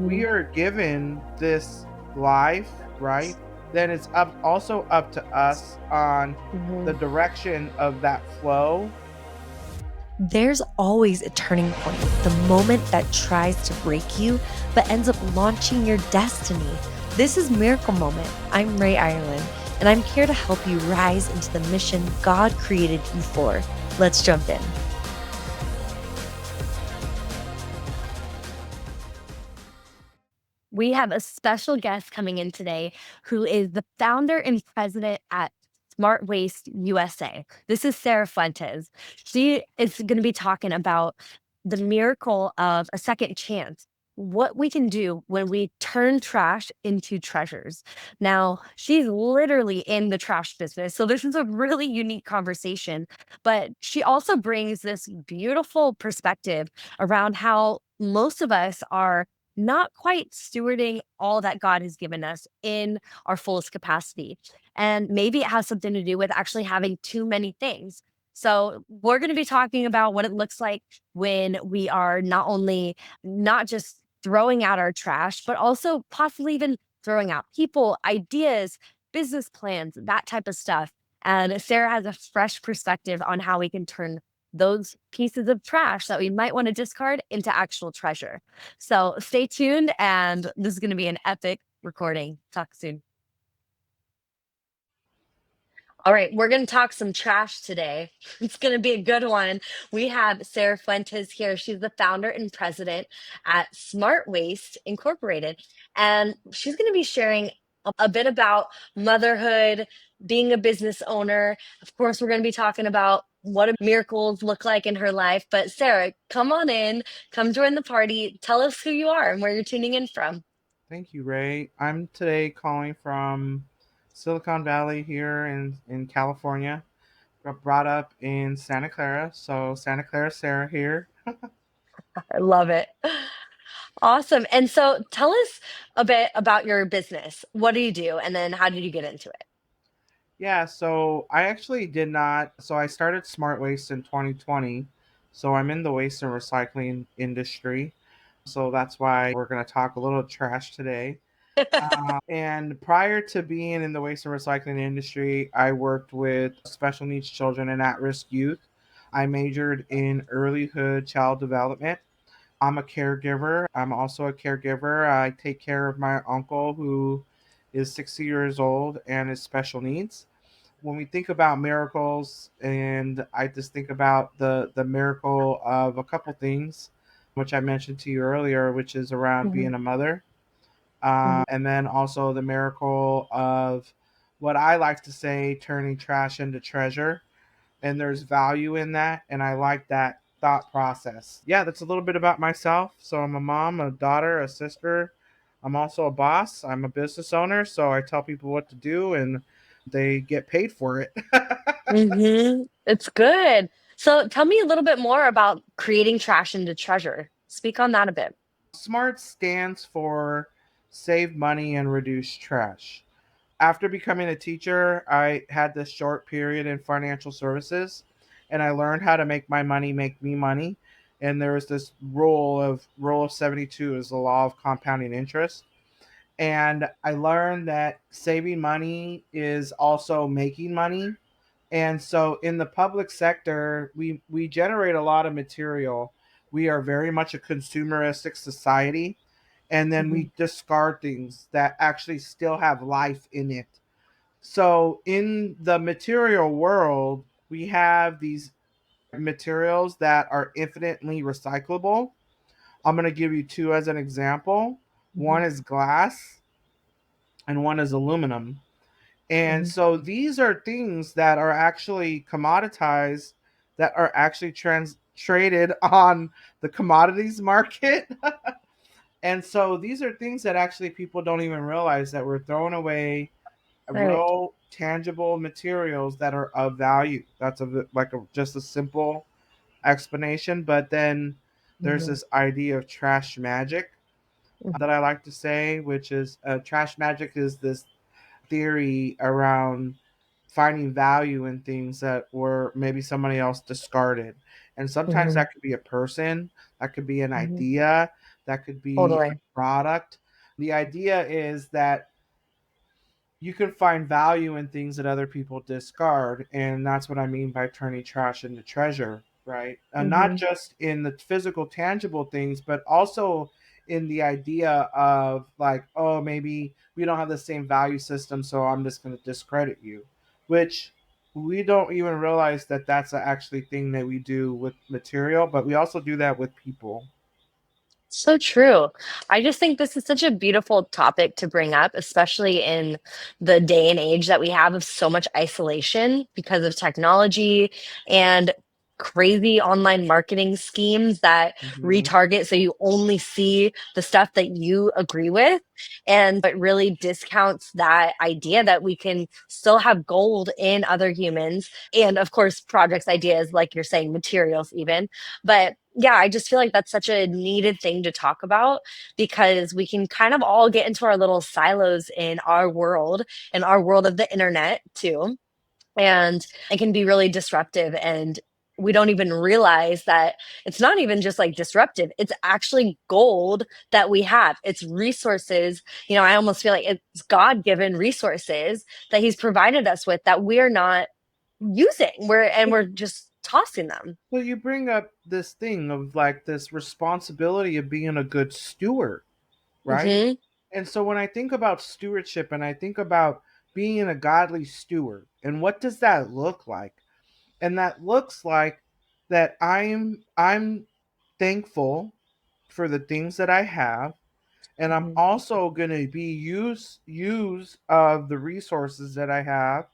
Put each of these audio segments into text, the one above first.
we are given this life, right? Then it's also up to us on the Mhm. direction of that flow. There's always a turning point, the moment that tries to break you, but ends up launching your destiny. This is Miracle Moment. I'm Ray Ireland, and I'm here to help you rise into the mission God created you for. Let's jump in. We have a special guest coming in today who is the founder and president at Smart Waste USA. This is Sarah Fuentes. She is going to be talking about the miracle of a second chance, what we can do when we turn trash into treasures. Now, she's literally in the trash business. So, this is a really unique conversation, but she also brings this beautiful perspective around how most of us are not quite stewarding all that God has given us in our fullest capacity. And maybe it has something to do with actually having too many things. So, we're going to be talking about what it looks like when we are not only not just throwing out our trash, but also possibly even throwing out people, ideas, business plans, that type of stuff. And Sarah has a fresh perspective on how we can turn those pieces of trash that we might want to discard into actual treasure. So stay tuned, and this is going to be an epic recording. Talk soon. All right, we're going to talk some trash today. It's going to be a good one. We have Sarah Fuentes here. She's the founder and president at Smart Waste Incorporated. And she's going to be sharing a bit about motherhood, being a business owner. Of course, we're going to be talking about what do miracles look like in her life. But Sarah, come on in, come join the party. Tell us who you are and where you're tuning in from. Thank you, Ray. I'm today calling from Silicon Valley here in California. Got brought up in Santa Clara, so Santa Clara Sarah here. I love it. Awesome. And so tell us a bit about your business. What do you do? And then how did you get into it? Yeah, so I actually did not. So I started Smart Waste in 2020. So I'm in the waste and recycling industry. So that's why we're going to talk a little trash today. And prior to being in the waste and recycling industry, I worked with special needs children and at risk youth. I majored in earlyhood child development. I'm a caregiver. I'm also a caregiver. I take care of my uncle who is 60 years old and is special needs. When we think about miracles, and I just think about the miracle of a couple things, which I mentioned to you earlier, which is around Mhm, being a mother, mhm, and then also the miracle of what I like to say, turning trash into treasure. And there's value in that, and I like that thought process. Yeah, that's a little bit about myself. So I'm a mom, a daughter, a sister. I'm also a boss. I'm a business owner, so I tell people what to do, and they get paid for it. mhm. It's good. So tell me a little bit more about creating trash into treasure. Speak on that a bit. SMART stands for Save Money and Reduce Trash. After becoming a teacher, I had this short period in financial services, and I learned how to make my money make me money. And there was this rule of 72 is the law of compounding interest. And I learned that saving money is also making money. And so in the public sector, we generate a lot of material. We are very much a consumeristic society, and then Mhm, we discard things that actually still have life in it. So in the material world, we have these materials that are infinitely recyclable. I'm going to give you two as an example. mhm, One is glass and one is aluminum. And mhm, so these are things that are actually commoditized, that are actually traded on the commodities market. And so these are things that actually people don't even realize that we're throwing away right. real tangible materials that are of value. That's just a simple explanation. But then there's Mhm, this idea of trash magic mhm, that I like to say, which is trash magic is this theory around finding value in things that were maybe somebody else discarded. And sometimes mhm, that could be a person, that could be an mhm, idea, that could be a Totally. product. The idea is that you can find value in things that other people discard, and that's what I mean by turning trash into treasure, right? And not Hmm. just in the physical tangible things, but also in the idea of like, oh, maybe we don't have the same value system, so I'm just going to discredit you, which we don't even realize that that's a actually thing that we do with material, but we also do that with people. So true. I just think this is such a beautiful topic to bring up, especially in the day and age that we have of so much isolation because of technology and crazy online marketing schemes that Mhm. retarget so you only see the stuff that you agree with. And it really discounts that idea that we can still have gold in other humans. And of course, projects, ideas, like you're saying, materials, even. But yeah, I just feel like that's such a needed thing to talk about because we can kind of all get into our little silos in our world of the internet too. And it can be really disruptive. And we don't even realize that it's not even just like disruptive, it's actually gold that we have. It's resources. I almost feel like it's God given resources that He's provided us with that we're not using. We're just tossing them. Well, you bring up this thing of like this responsibility of being a good steward, right? Hmm. And so when I think about stewardship and I think about being a godly steward, and what does that look like? And that looks like that I'm thankful for the things that I have, and I'm Hmm. also going to be use of the resources that I have,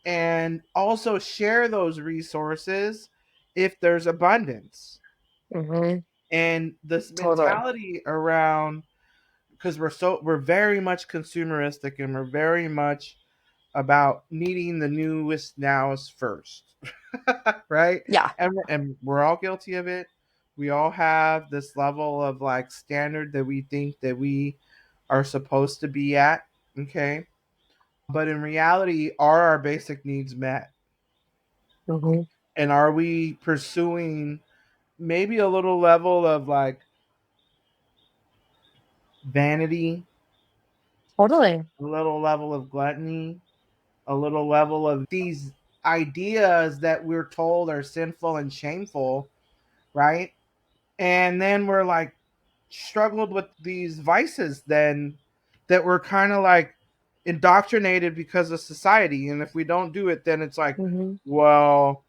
and also share those resources if there's abundance. Hmm. And this Totally. mentality around, because we're very much consumeristic, and we're very much about needing the newest nowest first. Right? Yeah. And we're all guilty of it. We all have this level of like standard that we think that we are supposed to be at. Okay, but in reality, are our basic needs met? Hmm. And are we pursuing maybe a little level of like vanity, Totally. a little level of gluttony, a little level of these ideas that we're told are sinful and shameful, right? And then we're like struggled with these vices then that we're kind of like indoctrinated because of society. And if we don't do it, then it's like, Hmm. well,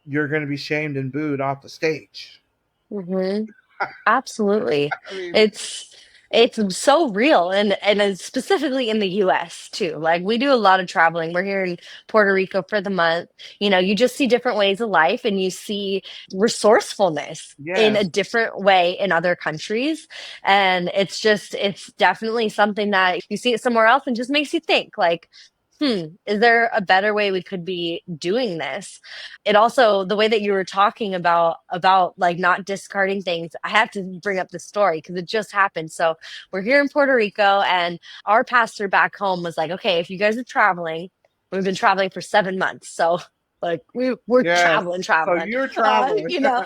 you're going to be shamed and booed off the stage. Hmm. Absolutely. I mean, It's it's so real and it's specifically in the US too. Like we do a lot of traveling. We're here in Puerto Rico for the month. You just see different ways of life and you see resourcefulness in a yes. different way in other countries. And it's definitely something that you see it somewhere else and just makes you think like, is there a better way we could be doing this? It also, the way that you were talking about like not discarding things, I have to bring up the story because it just happened. So we're here in Puerto Rico and our pastor back home was like, okay, if you guys are traveling, we've been traveling for 7 months, so like we're Yes. traveling So traveling you're traveling. you know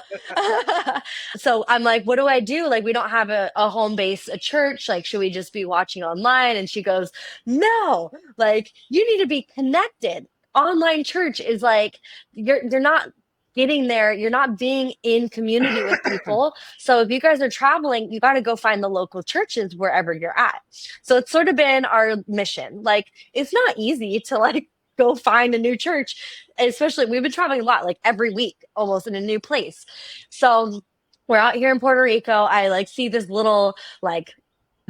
so I'm like, what do I do? Like we don't have a home base, a church. Like should we just be watching online? And she goes, no, like you need to be connected. Online church is like you're not getting there, you're not being in community with people. So if you guys are traveling, you got to go find the local churches wherever you're at. So it's sort of been our mission. Like it's not easy to like go find a new church, especially we've been traveling a lot, like every week almost in a new place. So we're out here in Puerto Rico. I like see this little like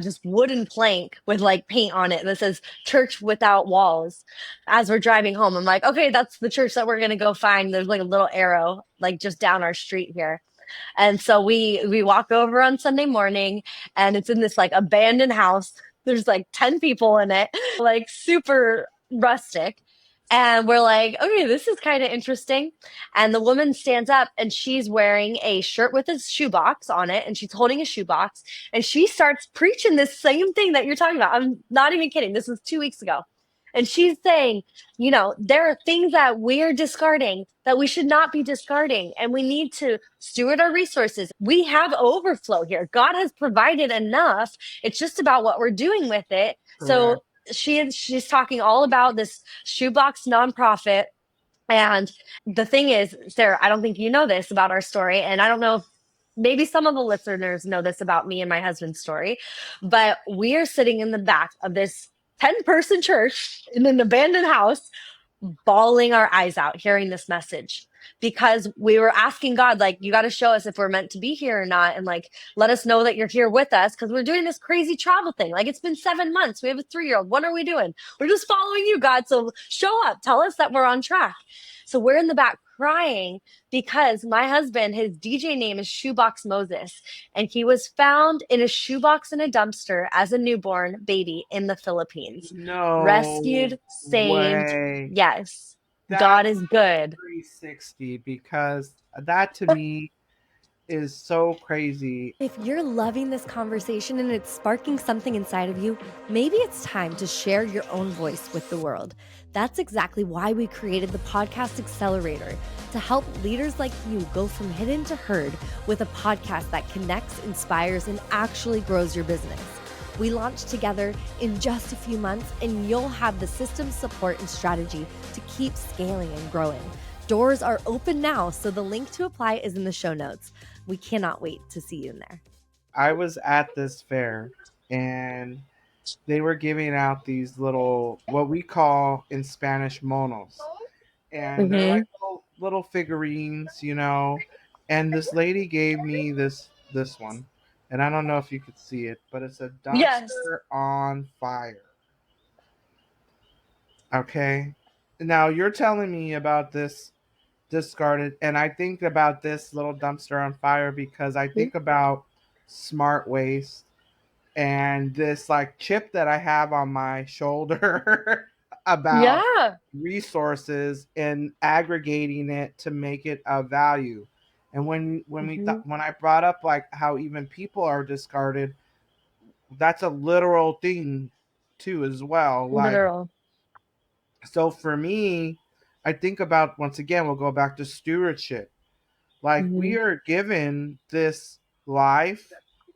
just wooden plank with like paint on it that says church without walls. As we're driving home, I'm like, okay, that's the church that we're gonna go find. There's like a little arrow like just down our street here. And so we walk over on Sunday morning and it's in this like abandoned house. There's like 10 people in it, like super rustic. And we're like, okay, this is kind of interesting. And the woman stands up and she's wearing a shirt with a shoebox on it and she's holding a shoebox and she starts preaching this same thing that you're talking about. I'm not even kidding. This was 2 weeks ago. And she's saying, there are things that we're discarding that we should not be discarding. And we need to steward our resources. We have overflow here. God has provided enough. It's just about what we're doing with it. Correct. So she's talking all about this shoebox nonprofit. And the thing is, Sarah, I don't think you know this about our story. And I don't know if maybe some of the listeners know this about me and my husband's story, but we are sitting in the back of this 10-person church in an abandoned house, bawling our eyes out hearing this message, because we were asking God, like, you got to show us if we're meant to be here or not, and like, let us know that you're here with us, because we're doing this crazy travel thing. Like, it's been 7 months, we have a 3-year-old, what are we doing? We're just following you, God, so show up, tell us that we're on track. So we're in the back crying because my husband, his DJ name is Shoebox Moses, and he was found in a shoebox in a dumpster as a newborn baby in the Philippines. No Rescued, saved. way. Yes, God That's is good. 360 because that to me is so crazy. If you're loving this conversation and it's sparking something inside of you, maybe it's time to share your own voice with the world. That's exactly why we created the Podcast Accelerator, to help leaders like you go from hidden to heard with a podcast that connects, inspires, and actually grows your business. We launched together in just a few months, and you'll have the system, support, and strategy to keep scaling and growing. Doors are open now, so the link to apply is in the show notes. We cannot wait to see you in there. I was at this fair and they were giving out these little, what we call in Spanish, monos. And they're like Mm-hmm. little figurines, you know. And this lady gave me this one. And I don't know if you could see it, but it's a Yes. dumpster on fire. Okay. Now you're telling me about this discarded, and I think about this little dumpster on fire because I think about smart waste and this like chip that I have on my shoulder about Yeah. resources and aggregating it to make it of value. And Mm-hmm. when I brought up like how even people are discarded, that's a literal thing too as well. Like, Literal. so for me, I think about, once again, we'll go back to stewardship. Like, Mm-hmm. we are given this life,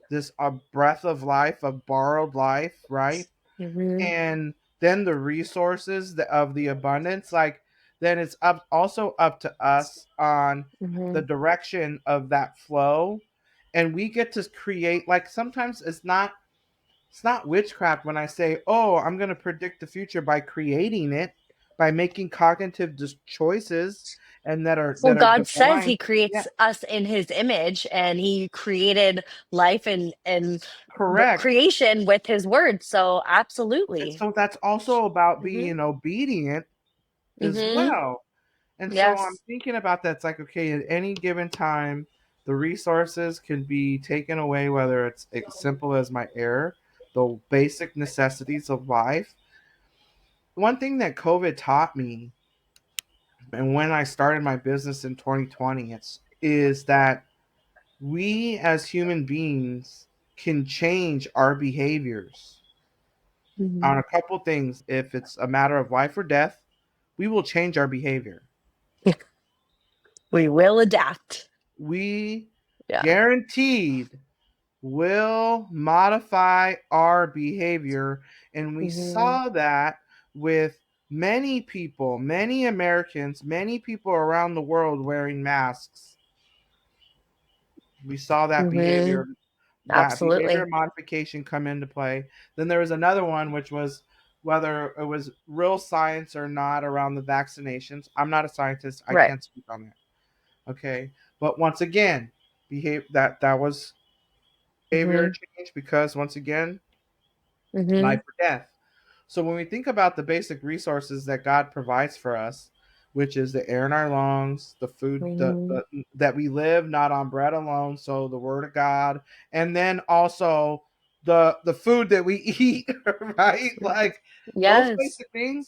this a breath of life, a borrowed life, right? Mm-hmm. And then the resources of the abundance, like, then it's up also up to us on Mm-hmm. the direction of that flow. And we get to create, like, sometimes it's not witchcraft when I say, oh, I'm going to predict the future by creating it, by making cognitive choices and that are Well, God says divine. He Yeah, creates us in His image, and He created life and the correct. creation with His word. So, And absolutely. so that's also about Mm-hmm. being obedient as Mm-hmm. well. And so I'm Yes. thinking about that. It's like, okay, at any given time, the resources can be taken away, whether it's as simple as my air, the basic necessities of life. One thing that COVID taught me, and when I started my business in 2020, is that we as human beings can change our behaviors on Mm-hmm. a couple things. If it's a matter of life or death, we will change our behavior. We will adapt. We Yeah. guaranteed will modify our behavior. And we Mm-hmm. saw that with many people, many Americans, many people around the world wearing masks. We saw Mm-hmm. that behavior Absolutely. modification come into play. Then there was another one, which was whether it was real science or not around the vaccinations. I'm not a scientist. I Right. can't speak on that. Okay. But once again, that was behavior Mm-hmm. change because, once again, Mm-hmm. life or death. So when we think about the basic resources that God provides for us, which is the air in our lungs, the food, Mm-hmm. that we live not on bread alone, so the Word of God, and then also the food that we eat, right? Like those Yes. basic things,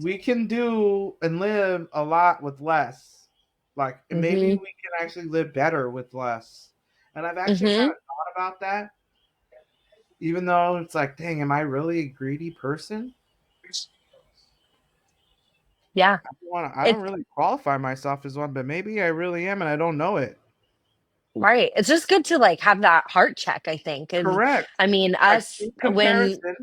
we can do and live a lot with less. Like maybe Mm-hmm. we can actually live better with less. And I've actually kind Mm-hmm. of thought about that. Even though it's like, dang, am I really a greedy person? Yeah. I don't It's really qualify myself as one, but maybe I really am and I don't know it. right. It's just good to like have that heart check, I think. And Correct. I mean, Like us in when comparison,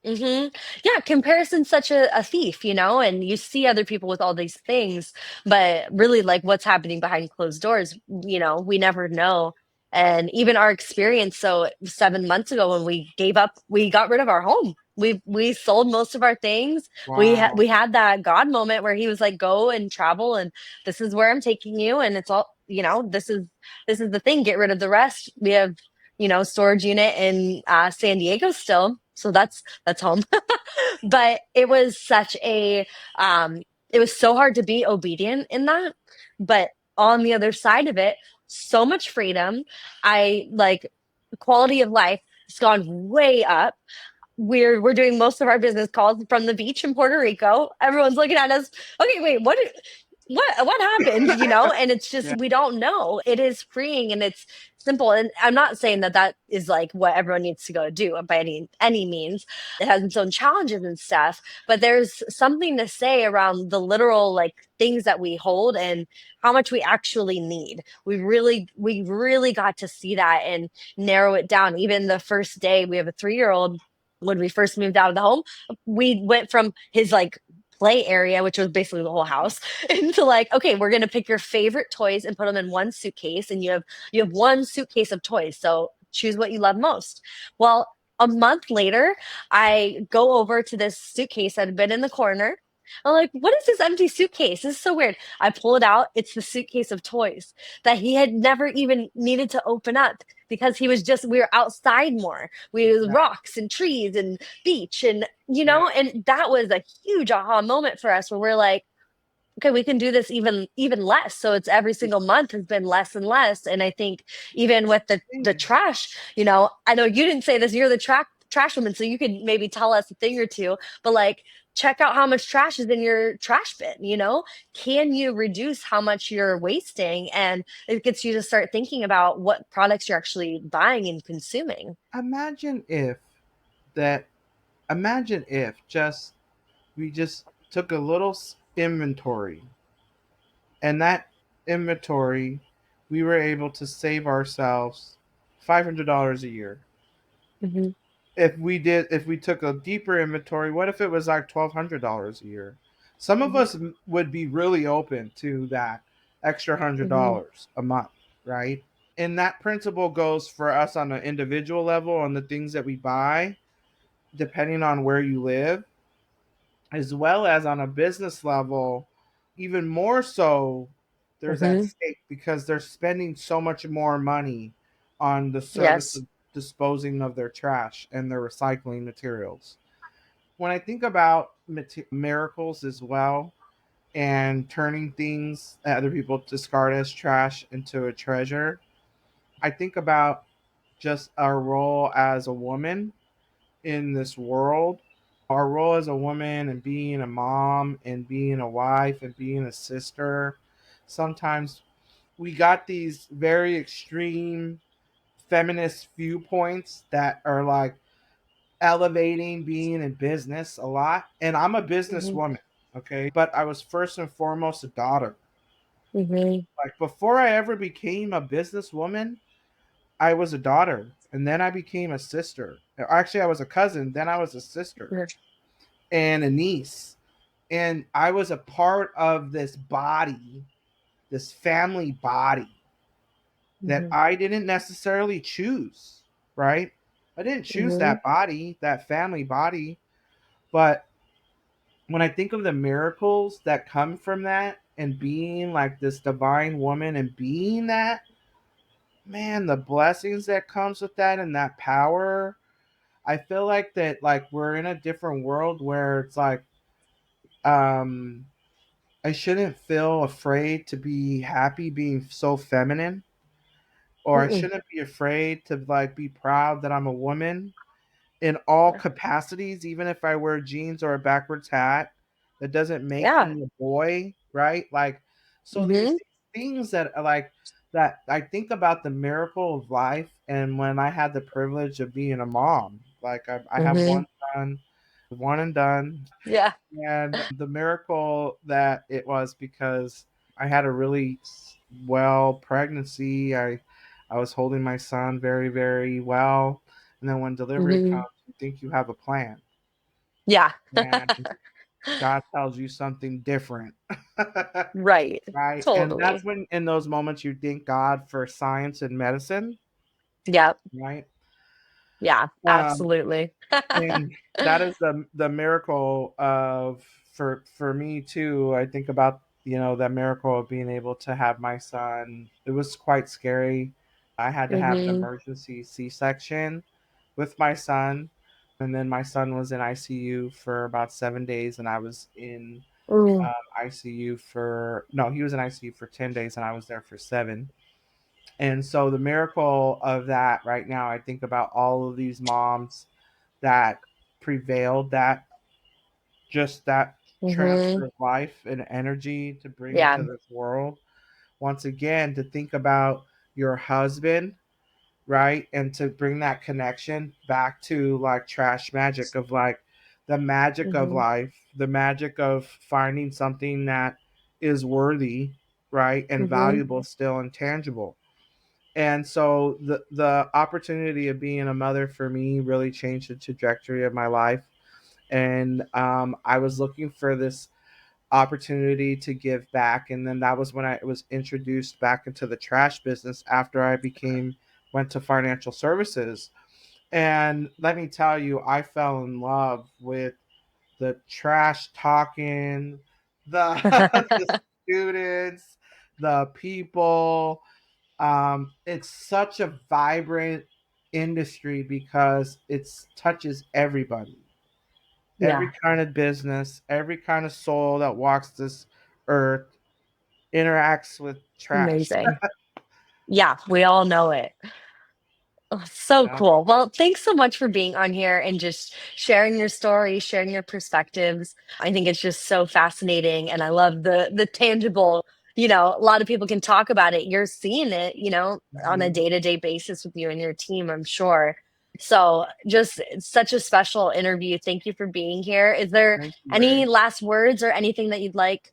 Yeah, comparison's such a thief, you know, and you see other people with all these things, but really like what's happening behind closed doors, we never know. And even our experience, so 7 months ago when we gave up, we got rid of our home. We sold most of our things. wow. We had that God moment where he was like, go and travel and this is where I'm taking you. And it's all, this is the thing, get rid of the rest. We have, storage unit in San Diego still. So that's home. But um it was so hard to be obedient in that. But on the other side of it, so much freedom. I like quality of life has gone way up. We're doing most of our business calls from the beach in Puerto Rico. Everyone's looking at us. Okay, wait, what happened? And it's just Yeah. we don't know. It is freeing and it's simple. And I'm not saying that that is like what everyone needs to go do by any means. It has its own challenges and stuff, but there's something to say around the literal like things that we hold and how much we actually need. We really got to see that and narrow it down. Even the first day, we have a 3-year old. When we first moved out of the home, we went from his like play area, which was basically the whole house, into like, okay, we're gonna pick your favorite toys and put them in one suitcase, and you have one suitcase of toys. So choose what you love most. Well, a month later, I go over to this suitcase that had been in the corner. I'm like, what is this empty suitcase? This is so weird. I pull it out. It's the suitcase of toys that he had never even needed to open up because we were outside more. We was Yeah. rocks and trees and beach and Yeah. and that was a huge aha moment for us where we're like, okay, we can do this even less. So it's every single month has been less and less. And I think even with the Thing. trash, I know you didn't say this, you're the trash woman, so you could maybe tell us a thing or two, but like check out how much trash is in your trash bin. Can you reduce how much you're wasting? And it gets you to start thinking about what products you're actually buying and consuming. Imagine if that, imagine if just we just took a little inventory, and that inventory we were able to save ourselves $500 a year. Hmm. If we took a deeper inventory, what if it was like $1,200 a year? Some of Hmm. us would be really open to that extra hundred Hmm. dollars a month, right? And that principle goes for us on an individual level on the things that we buy, depending on where you live, as well as on a business level, even more so. There's at Hmm. stake because they're spending so much more money on the service Yes. of disposing of their trash and their recycling materials. When I think about miracles as well, and turning things that other people discard as trash into a treasure, I think about just our role as a woman in this world, our role as a woman and being a mom and being a wife and being a sister. Sometimes we got these very extreme feminist viewpoints that are like elevating being in business a lot. And I'm a Hmm. businesswoman, okay? But I was first and foremost a daughter. Hmm. Like before I ever became a businesswoman, I was a daughter. And then I became a sister. Actually, I was a cousin. Then I was a sister and a niece. And I was a part of this body, this family body that Hmm. I didn't necessarily choose, right? I didn't choose Hmm. that body, that family body. But when I think of the miracles that come from that and being like this divine woman and being that, man, the blessings that comes with that and that power, I feel like that like we're in a different world where it's like um I shouldn't feel afraid to be happy being so feminine, or I Hmm. shouldn't be afraid to like be proud that I'm a woman in all capacities, even if I wear jeans or a backwards hat. That doesn't make Yeah. me a boy, right? Like, so there's Hmm. these things that are like that I think about the miracle of life, and when I had the privilege of being a mom. Like I have Hmm. one son, one and done, Yeah. and the miracle that it was because I had a really well pregnancy. I was holding my son very, very well, and then when delivery Hmm. comes, you think you have a plan, Yeah. and God tells you something different. Right. Right, and that's Totally. when in those moments you thank God for science and medicine, Yep. right? Yeah, Um, absolutely. and that is the miracle of for me too. I think about, that miracle of being able to have my son. It was quite scary. I had to have an Hmm. emergency C-section with my son, and then my son was in ICU for about 7 days, and I was in Mm. ICU for no, he was in ICU for 10 days, and I was there for 7. And so the miracle of that right now, I think about all of these moms that prevailed, that just that Hmm. transfer of life and energy to bring Yeah. into this world. Once again, to think about your husband, right? And to bring that connection back to like trash magic of like the magic of Hmm. life, the magic of finding something that is worthy, right? And Hmm. valuable still and tangible. And so the opportunity of being a mother for me really changed the trajectory of my life. And I was looking for this opportunity to give back, and then that was when I was introduced back into the trash business after I became went to financial services. And let me tell you, I fell in love with the trash talking, the the students, the people. It's such a vibrant industry because it touches everybody, every Yeah. kind of business, every kind of soul that walks this earth interacts with trash. Amazing. Yeah, we all know it. Oh, so Yeah, cool. Well, thanks so much for being on here and just sharing your story, sharing your perspectives. I think it's just so fascinating and I love the tangible, a lot of people can talk about it. You're seeing it, on a mhm. day-to-day basis with you and your team, I'm sure. So, just it's such a special interview. Thank you for being here. Is there Thank you, any Ray. last words or anything that you'd like?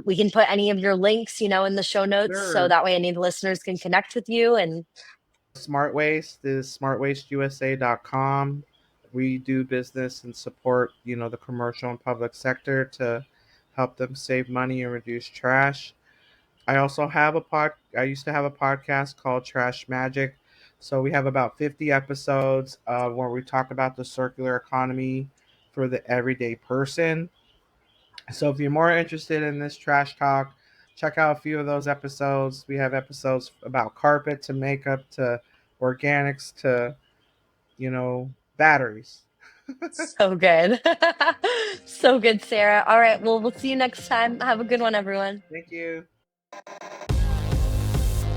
We can put any of your links, in the show notes so Sure. that way any of the listeners can connect with you and Smart Waste is smartwasteusa.com. We do business and support, the commercial and public sector to help them save money and reduce trash. I also have I used to have a podcast called Trash Magic. So we have about 50 episodes where we talk about the circular economy for the everyday person. So if you're more interested in this trash talk, check out a few of those episodes. We have episodes about carpet to makeup to organics to, batteries. so good. So good, Sarah. All right. Well, we'll see you next time. Have a good one, everyone. Thank you.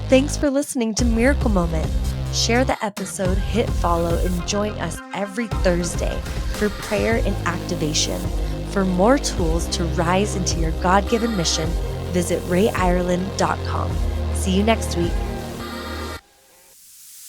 Thanks for listening to Miracle Moment. Share the episode, hit follow, and join us every Thursday for prayer and activation. For more tools to rise into your God given mission, visit rayireland.com. See you next week.